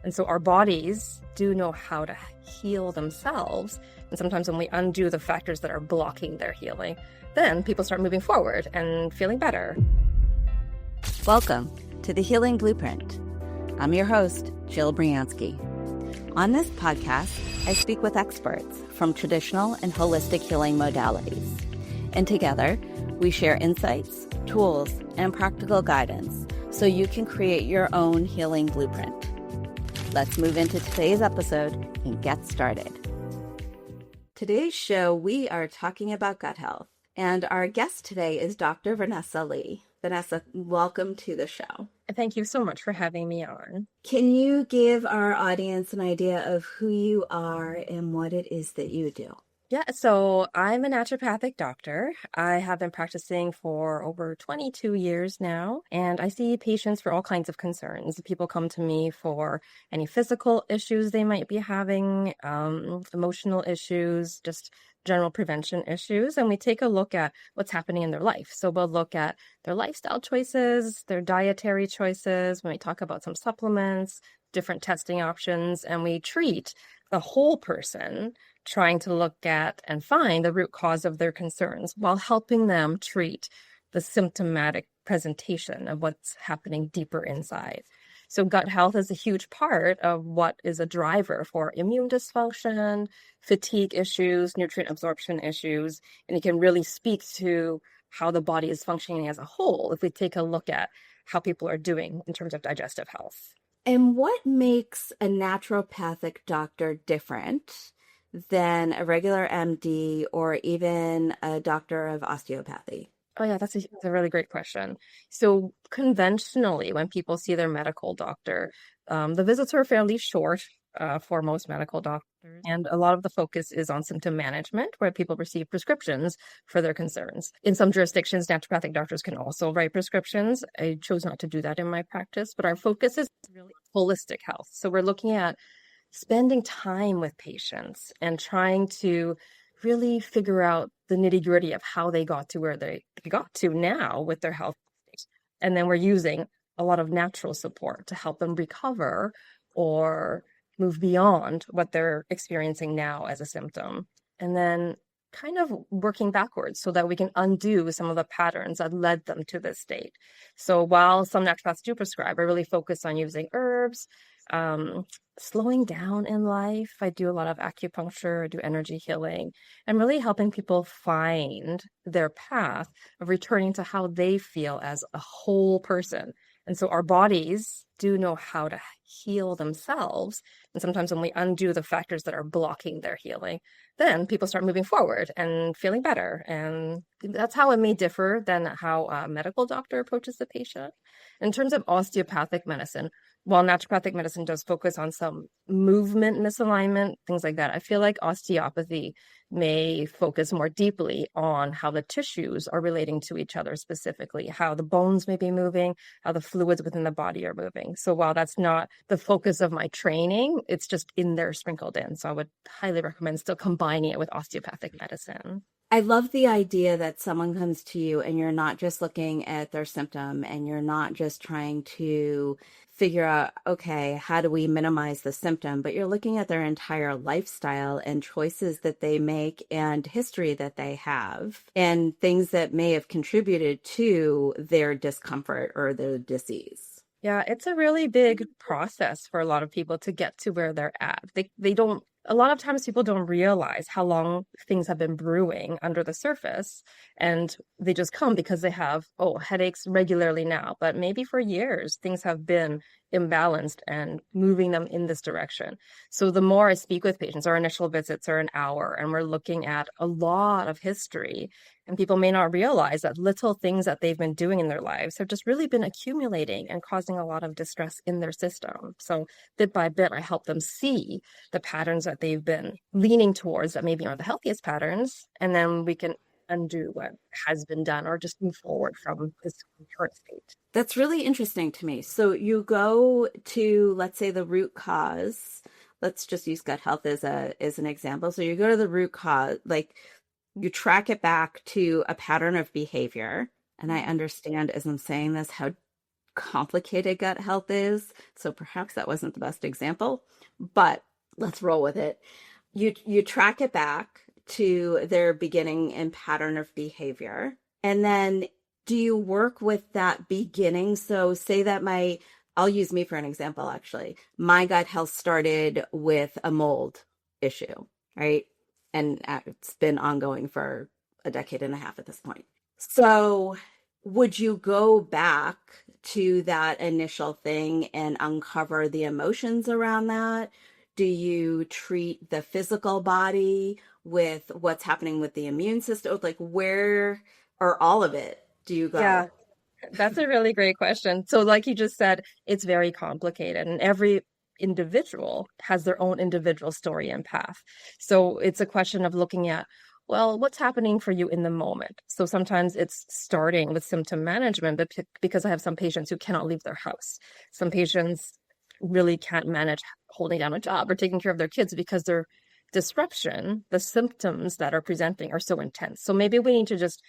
And so our bodies do know how to heal themselves. And sometimes when we undo the factors that are blocking their healing, then people start moving forward and feeling better. Welcome to The Healing Blueprint. I'm your host, Jill Briansky. On this podcast, I speak with experts from traditional and holistic healing modalities. And together, we share insights, tools, and practical guidance so you can create your own healing blueprint. Let's move into today's episode and get started. Today's show, we are talking about gut health, and our guest today is Dr. Vanessa Lee. Vanessa, welcome to the show. Thank you so much for having me on. Can you give our audience an idea of who you are and what it is that you do? Yeah, so I'm a naturopathic doctor. I have been practicing for over 22 years now, and I see patients for all kinds of concerns. People come to me for any physical issues they might be having, emotional issues, just general prevention issues, and we take a look at what's happening in their life. So we'll look at their lifestyle choices, their dietary choices, when we talk about some supplements, different testing options, and we treat the whole person, trying to look at and find the root cause of their concerns while helping them treat the symptomatic presentation of what's happening deeper inside. So gut health is a huge part of what is a driver for immune dysfunction, fatigue issues, nutrient absorption issues, and it can really speak to how the body is functioning as a whole if we take a look at how people are doing in terms of digestive health. And what makes a naturopathic doctor different than a regular MD or even a doctor of osteopathy? Oh, yeah, that's a really great question. So conventionally, when people see their medical doctor, the visits are fairly short for most medical doctors. And a lot of the focus is on symptom management, where people receive prescriptions for their concerns. In some jurisdictions, naturopathic doctors can also write prescriptions. I chose not to do that in my practice, but our focus is really holistic health. So we're looking at spending time with patients and trying to really figure out the nitty-gritty of how they got to where they got to now with their health. And then we're using a lot of natural support to help them recover or move beyond what they're experiencing now as a symptom. And then kind of working backwards so that we can undo some of the patterns that led them to this state. So while some naturopaths do prescribe, I really focus on using herbs, slowing down in life. I do a lot of acupuncture, I do energy healing, and really helping people find their path of returning to how they feel as a whole person. And so our bodies do know how to heal themselves. And sometimes when we undo the factors that are blocking their healing, then people start moving forward and feeling better. And that's how it may differ than how a medical doctor approaches the patient. In terms of osteopathic medicine, while naturopathic medicine does focus on some movement misalignment, things like that, I feel like osteopathy may focus more deeply on how the tissues are relating to each other, specifically how the bones may be moving, how the fluids within the body are moving. So while that's not the focus of my training, it's just in there sprinkled in. So I would highly recommend still combining it with osteopathic medicine. I love the idea that someone comes to you and you're not just looking at their symptom and you're not just trying to figure out, okay, how do we minimize the symptom, but you're looking at their entire lifestyle and choices that they make and history that they have and things that may have contributed to their discomfort or their disease. Yeah, it's a really big process for a lot of people to get to where they're at. They don't, a lot of times people don't realize how long things have been brewing under the surface, and they just come because they have, headaches regularly now, but maybe for years things have been imbalanced and moving them in this direction. So the more I speak with patients, our initial visits are an hour and we're looking at a lot of history, and people may not realize that little things that they've been doing in their lives have just really been accumulating and causing a lot of distress in their system. So bit by bit, I help them see the patterns that they've been leaning towards that maybe aren't the healthiest patterns, and then we can undo what has been done or just move forward from this current state. That's really interesting to me. So you go to, let's say, the root cause. Let's just use gut health as an example. So you go to the root cause, like you track it back to a pattern of behavior. And I understand as I'm saying this, how complicated gut health is. So perhaps that wasn't the best example, but let's roll with it. You track it back to their beginning and pattern of behavior. And then do you work with that beginning? So say that I'll use me for an example, actually. My gut health started with a mold issue, right? And it's been ongoing for a decade and a half at this point. So would you go back to that initial thing and uncover the emotions around that? Do you treat the physical body with what's happening with the immune system? Like, where, or all of it, do you go? Yeah, that's a really great question. So, like you just said, it's very complicated, and every individual has their own individual story and path. So, it's a question of looking at, well, what's happening for you in the moment? So, sometimes it's starting with symptom management, but because I have some patients who cannot leave their house, some patients really can't manage holding down a job or taking care of their kids because their disruption, the symptoms that are presenting are so intense. So, maybe we need to just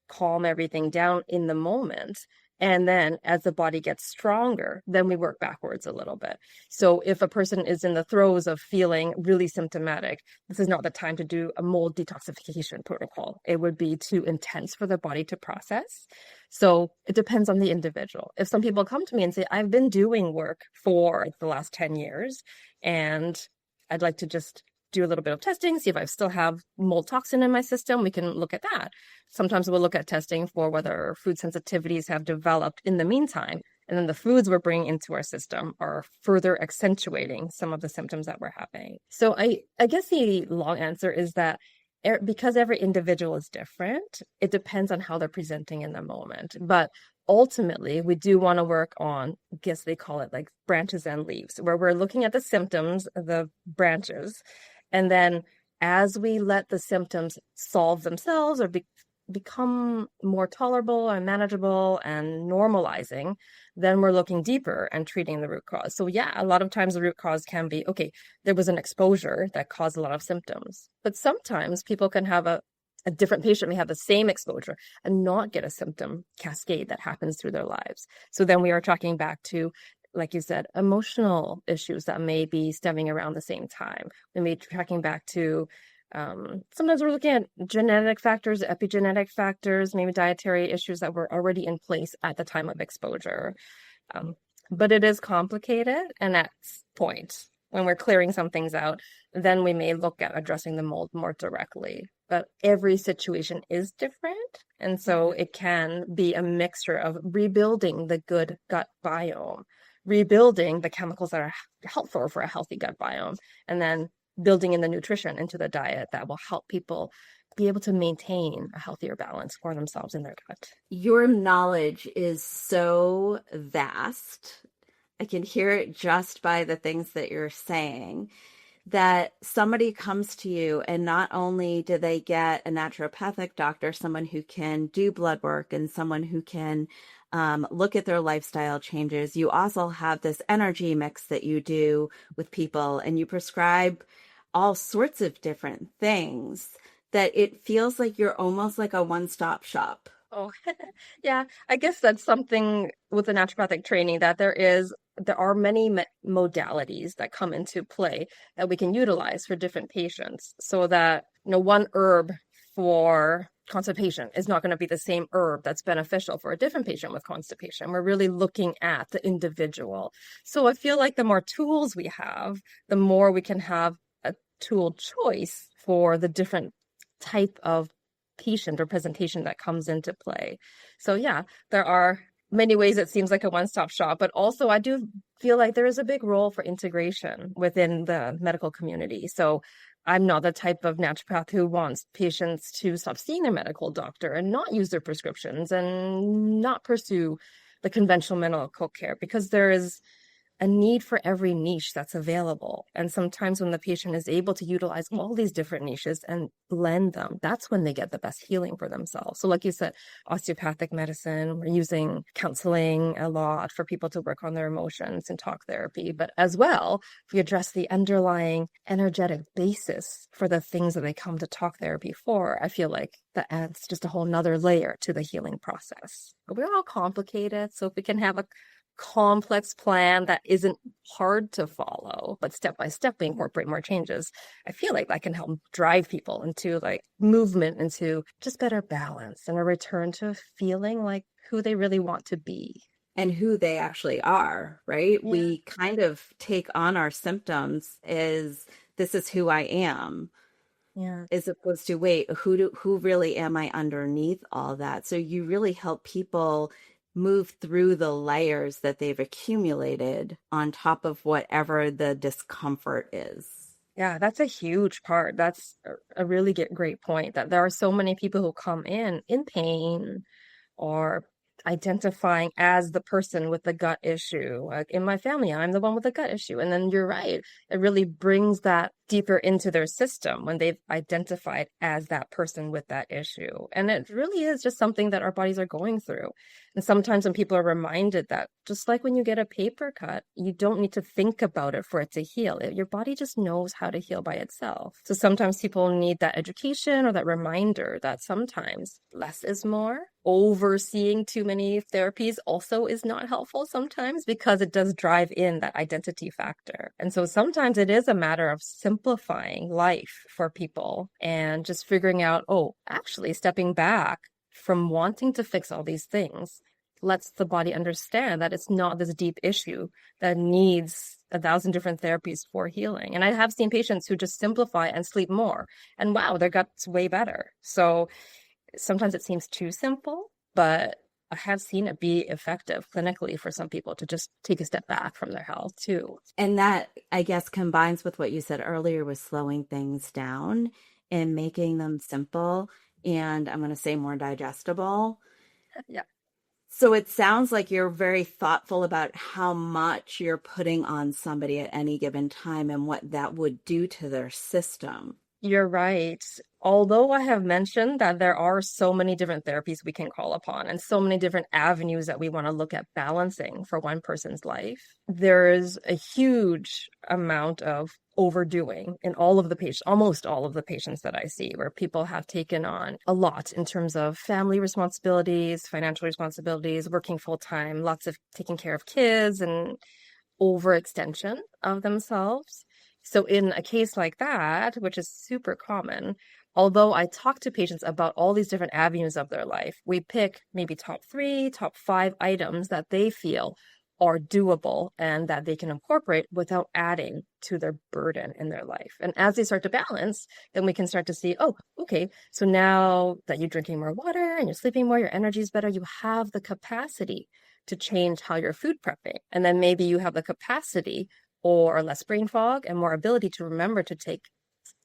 calm everything down in the moment. And then as the body gets stronger, then we work backwards a little bit. So if a person is in the throes of feeling really symptomatic, this is not the time to do a mold detoxification protocol. It would be too intense for the body to process. So it depends on the individual. If some people come to me and say, I've been doing work for the last 10 years, and I'd like to just do a little bit of testing, see if I still have mold toxin in my system, we can look at that. Sometimes we'll look at testing for whether food sensitivities have developed in the meantime. And then the foods we're bringing into our system are further accentuating some of the symptoms that we're having. So I guess the long answer is that because every individual is different, it depends on how they're presenting in the moment. But ultimately, we do want to work on, I guess they call it like branches and leaves, where we're looking at the symptoms, the branches, and then as we let the symptoms solve themselves or become more tolerable and manageable and normalizing, then we're looking deeper and treating the root cause. So yeah, a lot of times the root cause can be, okay, there was an exposure that caused a lot of symptoms. But sometimes people can have a different patient may have the same exposure and not get a symptom cascade that happens through their lives. So then we are tracking back to, like you said, emotional issues that may be stemming around the same time. We may be tracking back to sometimes we're looking at genetic factors, epigenetic factors, maybe dietary issues that were already in place at the time of exposure. But it is complicated. And at point, when we're clearing some things out, then we may look at addressing the mold more directly. But every situation is different. And so it can be a mixture of rebuilding the good gut biome, rebuilding the chemicals that are helpful for a healthy gut biome, and then building in the nutrition into the diet that will help people be able to maintain a healthier balance for themselves in their gut. Your knowledge is so vast. I can hear it just by the things that you're saying, that somebody comes to you and not only do they get a naturopathic doctor, someone who can do blood work and someone who can look at their lifestyle changes, you also have this energy mix that you do with people, and you prescribe all sorts of different things, that it feels like you're almost like a one-stop shop. Oh, yeah. I guess that's something with the naturopathic training, that there are many modalities that come into play that we can utilize for different patients, so that, one herb for constipation is not going to be the same herb that's beneficial for a different patient with constipation. We're really looking at the individual. So I feel like the more tools we have, the more we can have a tool choice for the different type of patient or presentation that comes into play. So yeah, there are many ways it seems like a one-stop shop, but also I do feel like there is a big role for integration within the medical community. So I'm not the type of naturopath who wants patients to stop seeing their medical doctor and not use their prescriptions and not pursue the conventional medical care, because there is a need for every niche that's available. And sometimes when the patient is able to utilize all these different niches and blend them, that's when they get the best healing for themselves. So like you said, osteopathic medicine, we're using counseling a lot for people to work on their emotions and talk therapy. But as well, if we address the underlying energetic basis for the things that they come to talk therapy for, I feel like that adds just a whole nother layer to the healing process. But we're all complicated. So if we can have a complex plan that isn't hard to follow, but step by step we incorporate more changes, I feel like that can help drive people into like movement, into just better balance and a return to feeling like who they really want to be. And who they actually are, right? Yeah. We kind of take on our symptoms as this is who I am. Yeah. As opposed to, wait, who really am I underneath all that? So you really help people move through the layers that they've accumulated on top of whatever the discomfort is. Yeah, that's a huge part. That's a really great point, that there are so many people who come in pain or identifying as the person with the gut issue. Like in my family, I'm the one with the gut issue. And then you're right. It really brings that deeper into their system when they've identified as that person with that issue. And it really is just something that our bodies are going through. And sometimes when people are reminded that, just like when you get a paper cut, you don't need to think about it for it to heal. Your body just knows how to heal by itself. So sometimes people need that education or that reminder that sometimes less is more. Overseeing too many therapies also is not helpful sometimes, because it does drive in that identity factor. And so sometimes it is a matter of simplifying life for people and just figuring out, oh, actually stepping back from wanting to fix all these things lets the body understand that it's not this deep issue that needs 1,000 different therapies for healing. And I have seen patients who just simplify and sleep more, and wow, their gut's way better. So sometimes it seems too simple, but I have seen it be effective clinically for some people to just take a step back from their health too. And that, I guess, combines with what you said earlier with slowing things down and making them simple and, I'm going to say, more digestible. Yeah. So it sounds like you're very thoughtful about how much you're putting on somebody at any given time and what that would do to their system. You're right. Although I have mentioned that there are so many different therapies we can call upon and so many different avenues that we want to look at balancing for one person's life, there is a huge amount of overdoing in all of the patients, almost all of the patients that I see, where people have taken on a lot in terms of family responsibilities, financial responsibilities, working full time, lots of taking care of kids and overextension of themselves. So in a case like that, which is super common, although I talk to patients about all these different avenues of their life, we pick maybe top 3, top 5 items that they feel are doable and that they can incorporate without adding to their burden in their life. And as they start to balance, then we can start to see, oh, okay, so now that you're drinking more water and you're sleeping more, your energy is better, you have the capacity to change how you're food prepping. And then maybe you have the capacity or less brain fog and more ability to remember to take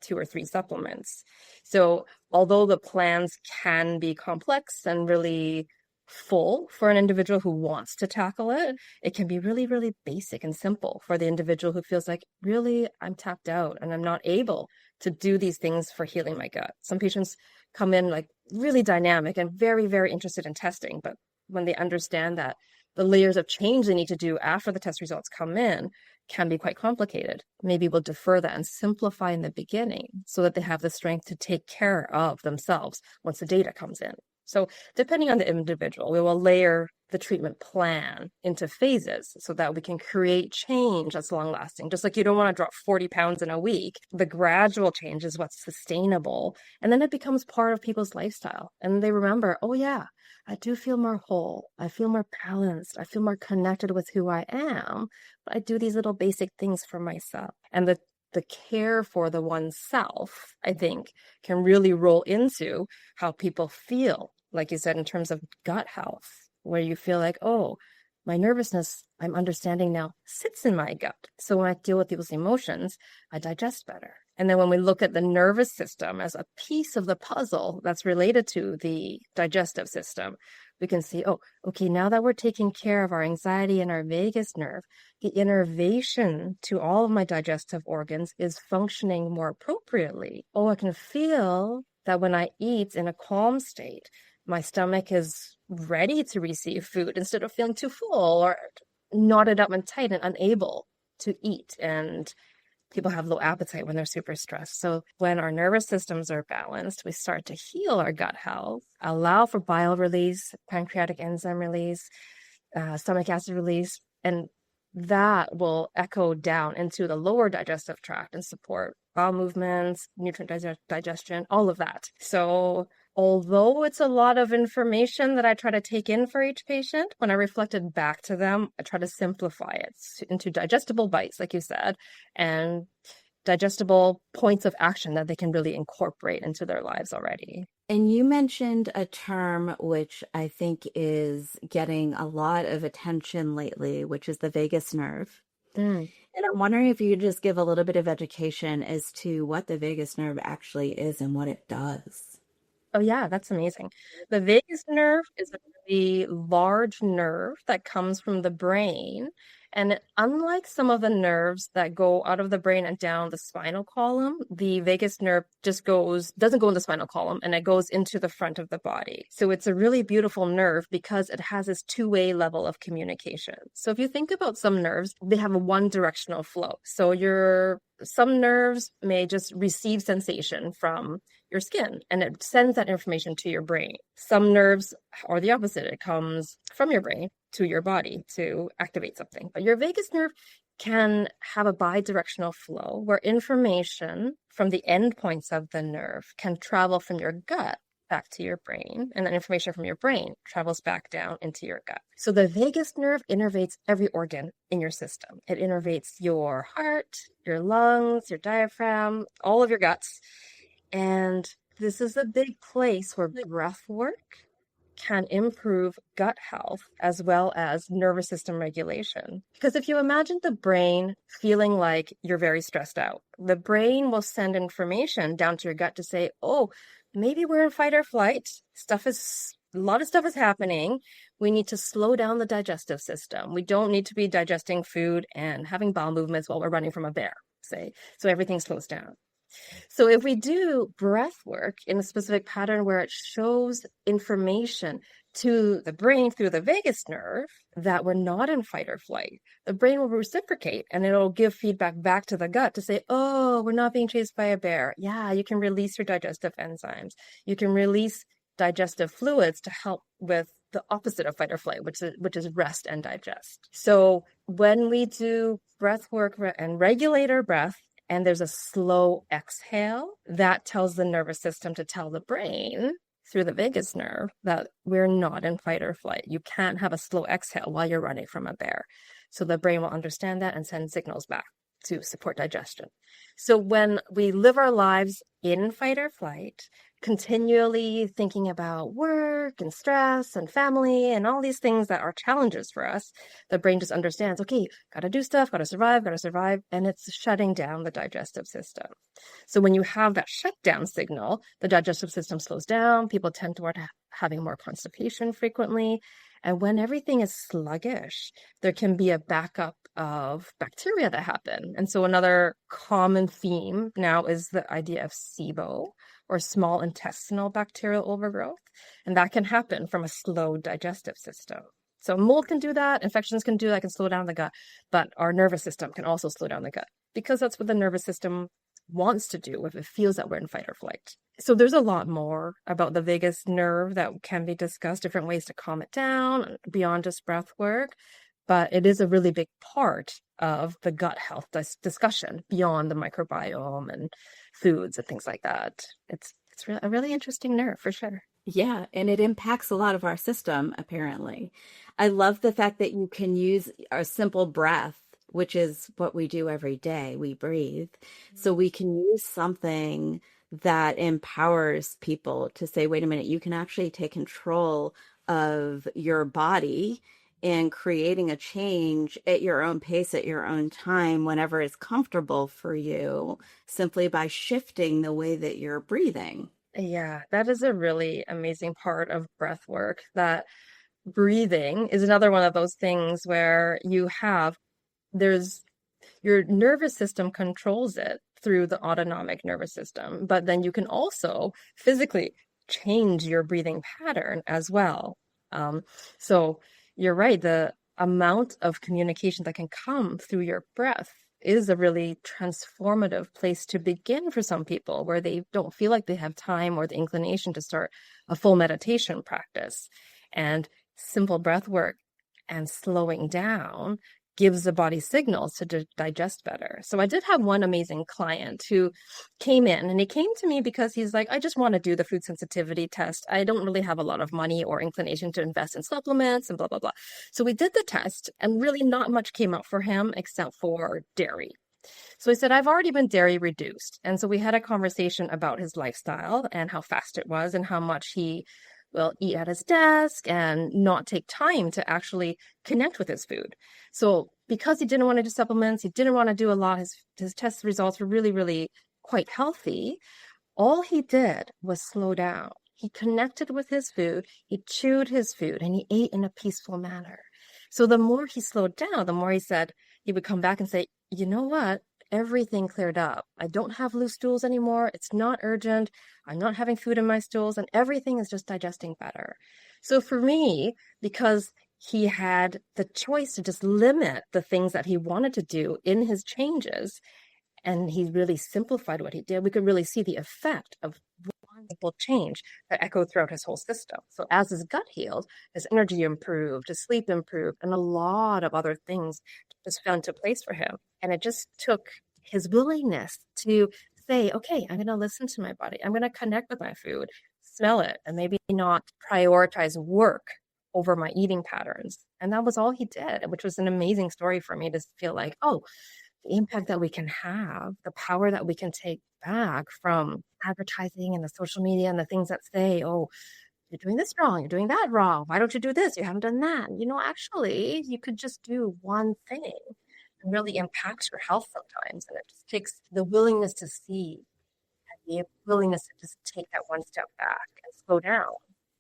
2 or 3 supplements. So although the plans can be complex and really full for an individual who wants to tackle it, it can be really, really basic and simple for the individual who feels like, really, I'm tapped out and I'm not able to do these things for healing my gut. Some patients come in like really dynamic and very, very interested in testing, but when they understand that the layers of change they need to do after the test results come in can be quite complicated, maybe we'll defer that and simplify in the beginning so that they have the strength to take care of themselves once the data comes in. So depending on the individual, we will layer the treatment plan into phases so that we can create change that's long lasting. Just like you don't want to drop 40 pounds in a week, the gradual change is what's sustainable. And then it becomes part of people's lifestyle. And they remember, oh yeah, I do feel more whole. I feel more balanced. I feel more connected with who I am. But I do these little basic things for myself. And the care for the oneself, I think, can really roll into how people feel, like you said, in terms of gut health, where you feel like, oh, my nervousness, I'm understanding now, sits in my gut. So when I deal with those emotions, I digest better. And then when we look at the nervous system as a piece of the puzzle that's related to the digestive system, we can see, oh, okay, now that we're taking care of our anxiety and our vagus nerve, the innervation to all of my digestive organs is functioning more appropriately. Oh, I can feel that when I eat in a calm state, my stomach is ready to receive food instead of feeling too full or knotted up and tight and unable to eat. And people have low appetite when they're super stressed. So when our nervous systems are balanced, we start to heal our gut health, allow for bile release, pancreatic enzyme release, stomach acid release, and that will echo down into the lower digestive tract and support bowel movements, nutrient digestion, all of that. So although it's a lot of information that I try to take in for each patient, when I reflected back to them, I try to simplify it into digestible bites, like you said, and digestible points of action that they can really incorporate into their lives already. And you mentioned a term which I think is getting a lot of attention lately, which is the vagus nerve. And I'm wondering if you could just give a little bit of education as to what the vagus nerve actually is and what it does. Oh, yeah, that's amazing. The vagus nerve is a really large nerve that comes from the brain. And unlike some of the nerves that go out of the brain and down the spinal column, the vagus nerve doesn't go in the spinal column, and it goes into the front of the body. So it's a really beautiful nerve because it has this two-way level of communication. So if you think about some nerves, they have a one-directional flow. So some nerves may just receive sensation from your skin and it sends that information to your brain. Some nerves are the opposite. It comes from your brain to your body to activate something. But your vagus nerve can have a bidirectional flow where information from the endpoints of the nerve can travel from your gut back to your brain, and that information from your brain travels back down into your gut. So the vagus nerve innervates every organ in your system. It innervates your heart, your lungs, your diaphragm, all of your guts. And this is a big place where breath work can improve gut health as well as nervous system regulation. Because if you imagine the brain feeling like you're very stressed out, the brain will send information down to your gut to say, oh, maybe we're in fight or flight. A lot of stuff is happening. We need to slow down the digestive system. We don't need to be digesting food and having bowel movements while we're running from a bear, say. So everything slows down. So if we do breath work in a specific pattern where it shows information to the brain through the vagus nerve that we're not in fight or flight, the brain will reciprocate and it'll give feedback back to the gut to say, oh, we're not being chased by a bear. Yeah, you can release your digestive enzymes. You can release digestive fluids to help with the opposite of fight or flight, which is rest and digest. So when we do breath work and regulate our breath, and there's a slow exhale, that tells the nervous system to tell the brain through the vagus nerve that we're not in fight or flight. You can't have a slow exhale while you're running from a bear. So the brain will understand that and send signals back to support digestion. So when we live our lives in fight or flight, continually thinking about work and stress and family and all these things that are challenges for us, the brain just understands, okay, gotta do stuff, gotta survive, and it's shutting down the digestive system. So when you have that shutdown signal, the digestive system slows down, people tend toward having more constipation frequently, and when everything is sluggish, there can be a backup of bacteria that happen. And so another common theme now is the idea of SIBO, or small intestinal bacterial overgrowth. And that can happen from a slow digestive system. So mold can do that, infections can do that, can slow down the gut, but our nervous system can also slow down the gut because that's what the nervous system wants to do if it feels that we're in fight or flight. So there's a lot more about the vagus nerve that can be discussed, different ways to calm it down beyond just breath work, but it is a really big part of the gut health discussion beyond the microbiome and foods and things like that. It's a really interesting nerve for sure. Yeah, and it impacts a lot of our system, apparently. I love the fact that you can use a simple breath, which is what we do every day. We breathe. So we can use something that empowers people to say, wait a minute, you can actually take control of your body and creating a change at your own pace, at your own time, whenever it's comfortable for you, simply by shifting the way that you're breathing. Yeah, that is a really amazing part of breath work. That breathing is another one of those things where there's your nervous system controls it through the autonomic nervous system, but then you can also physically change your breathing pattern as well. Um, so you're right, the amount of communication that can come through your breath is a really transformative place to begin for some people where they don't feel like they have time or the inclination to start a full meditation practice. And simple breath work and slowing down gives the body signals to digest better. So I did have one amazing client who came in, and he came to me because he's like, I just want to do the food sensitivity test. I don't really have a lot of money or inclination to invest in supplements and blah, blah, blah. So we did the test, and really not much came out for him except for dairy. So he said, I've already been dairy reduced. And so we had a conversation about his lifestyle and how fast it was and how much he will eat at his desk and not take time to actually connect with his food. So because he didn't want to do supplements, he didn't want to do a lot, his test results were really, really quite healthy. All he did was slow down. He connected with his food, he chewed his food, and he ate in a peaceful manner. So the more he slowed down, the more he said, he would come back and say, you know what? Everything cleared up. I don't have loose stools anymore. It's not urgent. I'm not having food in my stools, and everything is just digesting better. So for me, because he had the choice to just limit the things that he wanted to do in his changes, and he really simplified what he did, we could really see the effect of one simple change that echoed throughout his whole system. So as his gut healed, his energy improved, his sleep improved, and a lot of other things just fell into place for him. And it just took his willingness to say, okay, I'm going to listen to my body. I'm going to connect with my food, smell it, and maybe not prioritize work over my eating patterns. And that was all he did, which was an amazing story for me to feel like, oh, the impact that we can have, the power that we can take back from advertising and the social media and the things that say, oh, you're doing this wrong, you're doing that wrong. Why don't you do this? You haven't done that. Actually, you could just do one thing and really impacts your health sometimes. And it just takes the willingness to see and the willingness to just take that one step back and slow down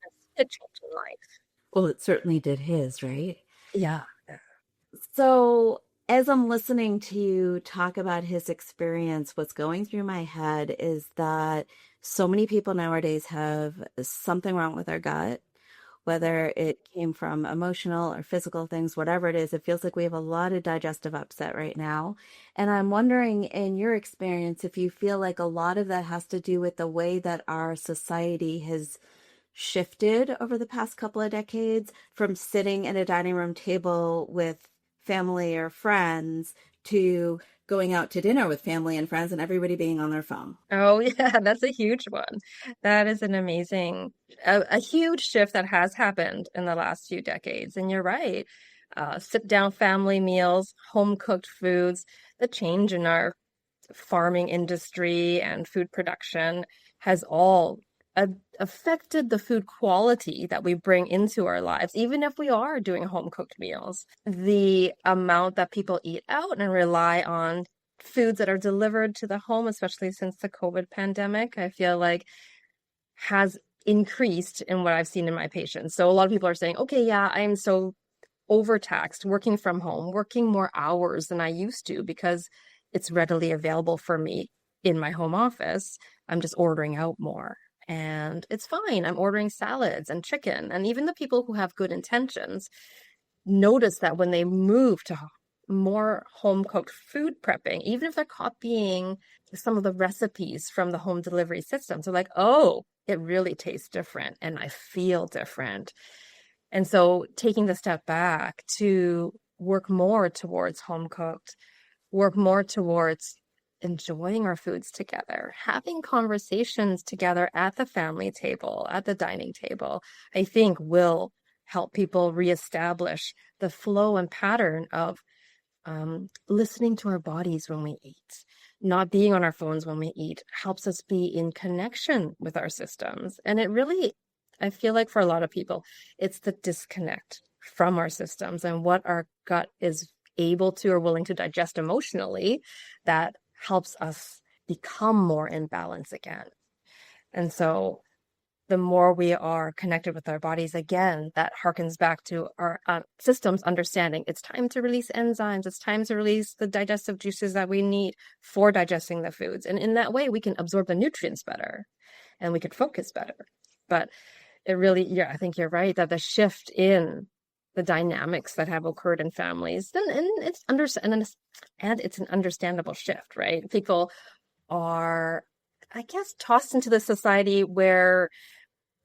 and see a change in life. Well, it certainly did his, right? Yeah. So, as I'm listening to you talk about his experience, what's going through my head is that so many people nowadays have something wrong with their gut, whether it came from emotional or physical things, whatever it is. It feels like we have a lot of digestive upset right now. And I'm wondering, in your experience, if you feel like a lot of that has to do with the way that our society has shifted over the past couple of decades from sitting at a dining room table with family or friends to going out to dinner with family and friends and everybody being on their phone. Oh, yeah, that's a huge one. That is a huge shift that has happened in the last few decades. And you're right. Sit down family meals, home cooked foods, the change in our farming industry and food production has all affected the food quality that we bring into our lives, even if we are doing home cooked meals. The amount that people eat out and rely on foods that are delivered to the home, especially since the COVID pandemic, I feel like has increased in what I've seen in my patients. So a lot of people are saying, okay, yeah, I'm so overtaxed working from home, working more hours than I used to because it's readily available for me in my home office. I'm just ordering out more. And it's fine. I'm ordering salads and chicken. And even the people who have good intentions notice that when they move to more home cooked food prepping, even if they're copying some of the recipes from the home delivery systems, they're like, oh, it really tastes different and I feel different. And so taking the step back to work more towards home cooked, work more towards enjoying our foods together, having conversations together at the family table, at the dining table, I think will help people reestablish the flow and pattern of listening to our bodies when we eat. Not being on our phones when we eat helps us be in connection with our systems. And it really, I feel like for a lot of people, it's the disconnect from our systems and what our gut is able to or willing to digest emotionally that helps us become more in balance again. And so the more we are connected with our bodies, again, that harkens back to our systems understanding it's time to release enzymes. It's time to release the digestive juices that we need for digesting the foods. And in that way, we can absorb the nutrients better and we could focus better. But it really, yeah, I think you're right that the shift in the dynamics that have occurred in families, and it's an understandable shift, right? People are, I guess, tossed into the society where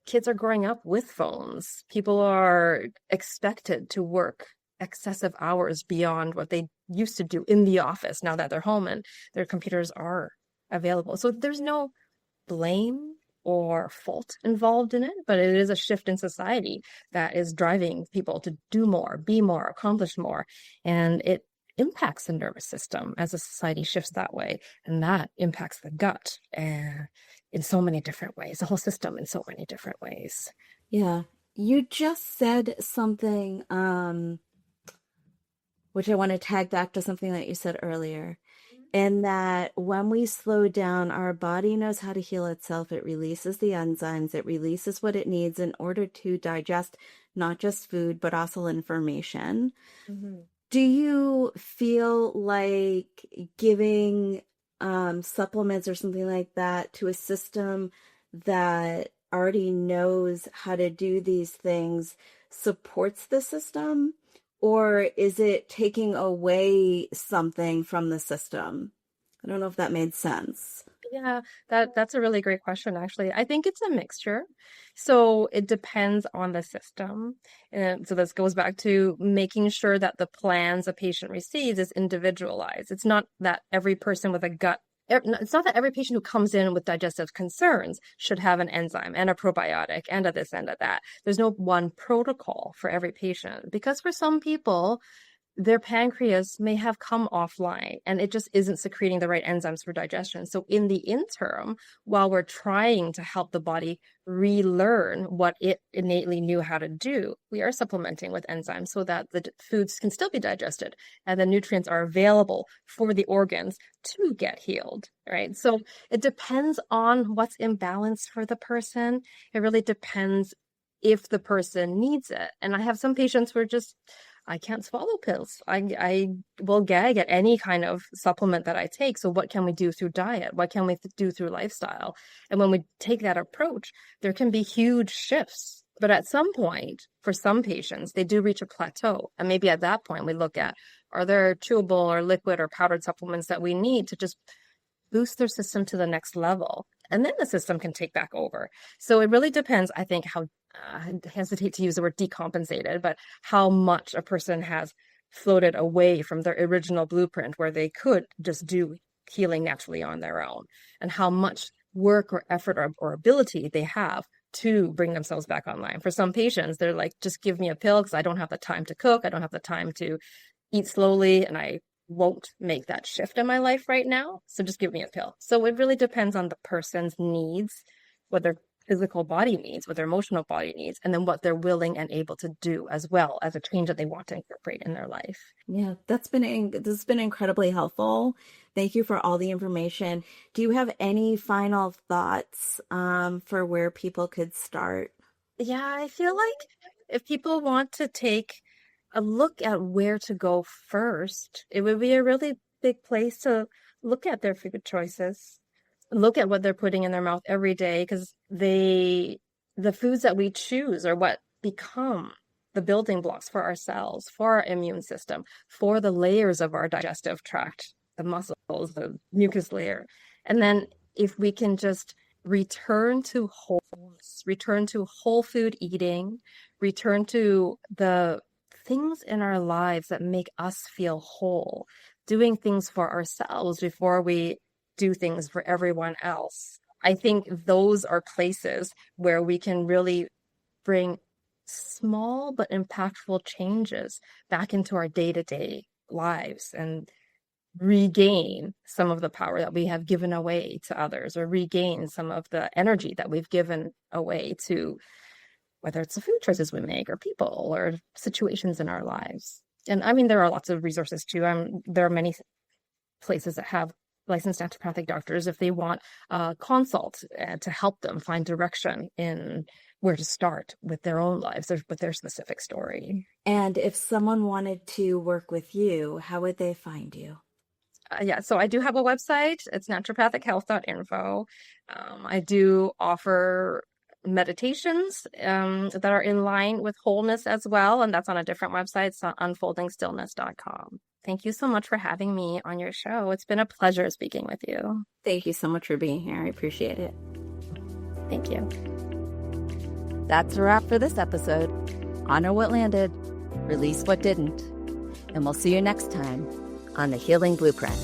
kids are growing up with phones. People are expected to work excessive hours beyond what they used to do in the office now that they're home and their computers are available. So there's no blame or fault involved in it, but it is a shift in society that is driving people to do more, be more, accomplish more. And it impacts the nervous system as a society shifts that way. And that impacts the gut in so many different ways, the whole system in so many different ways. Yeah. You just said something, which I want to tag back to something that you said earlier. And that when we slow down, our body knows how to heal itself. It releases the enzymes. It releases what it needs in order to digest not just food, but also information. Mm-hmm. Do you feel like giving supplements or something like that to a system that already knows how to do these things supports the system? Or is it taking away something from the system? I don't know if that made sense. Yeah, that's a really great question, actually. I think it's a mixture. So it depends on the system. And so this goes back to making sure that the plans a patient receives is individualized. It's not that every person with a gut it's not that every patient who comes in with digestive concerns should have an enzyme and a probiotic and a this and a that. There's no one protocol for every patient because for some people, their pancreas may have come offline and it just isn't secreting the right enzymes for digestion. So in the interim, while we're trying to help the body relearn what it innately knew how to do, we are supplementing with enzymes so that the foods can still be digested and the nutrients are available for the organs to get healed, right? So it depends on what's imbalanced for the person. It really depends if the person needs it. And I have some patients who are just, I can't swallow pills. I will gag at any kind of supplement that I take. So what can we do through diet? What can we do through lifestyle? And when we take that approach, there can be huge shifts. But at some point, for some patients, they do reach a plateau. And maybe at that point, we look at, are there chewable or liquid or powdered supplements that we need to just boost their system to the next level? And then the system can take back over. So it really depends, I think, how I hesitate to use the word decompensated, but how much a person has floated away from their original blueprint where they could just do healing naturally on their own, and how much work or effort or ability they have to bring themselves back online. For some patients, they're like, just give me a pill because I don't have the time to cook. I don't have the time to eat slowly, and I won't make that shift in my life right now. So just give me a pill. So it really depends on the person's needs, what their physical body needs, what their emotional body needs, and then what they're willing and able to do as well as a change that they want to incorporate in their life. Yeah, this has been incredibly helpful. Thank you for all the information. Do you have any final thoughts for where people could start? Yeah, I feel like if people want to take a look at where to go first, it would be a really big place to look at their food choices, look at what they're putting in their mouth every day, because the foods that we choose are what become the building blocks for our cells, for our immune system, for the layers of our digestive tract, the muscles, the mucus layer. And then if we can just return to wholeness, return to whole food eating, return to the things in our lives that make us feel whole, doing things for ourselves before we do things for everyone else. I think those are places where we can really bring small but impactful changes back into our day-to-day lives and regain some of the power that we have given away to others, or regain some of the energy that we've given away to, whether it's the food choices we make or people or situations in our lives. And I mean, there are lots of resources too. There are many places that have licensed naturopathic doctors if they want a consult to help them find direction in where to start with their own lives, with their specific story. And if someone wanted to work with you, how would they find you? So I do have a website. It's naturopathichealth.info. I do offer meditations that are in line with wholeness as well, and that's on a different website. It's on unfoldingstillness.com. Thank you so much for having me on your show. It's been a pleasure speaking with you. Thank you so much for being here. I appreciate it. Thank you. That's a wrap for this episode. Honor what landed, release what didn't, and we'll see you next time on The Healing Blueprint.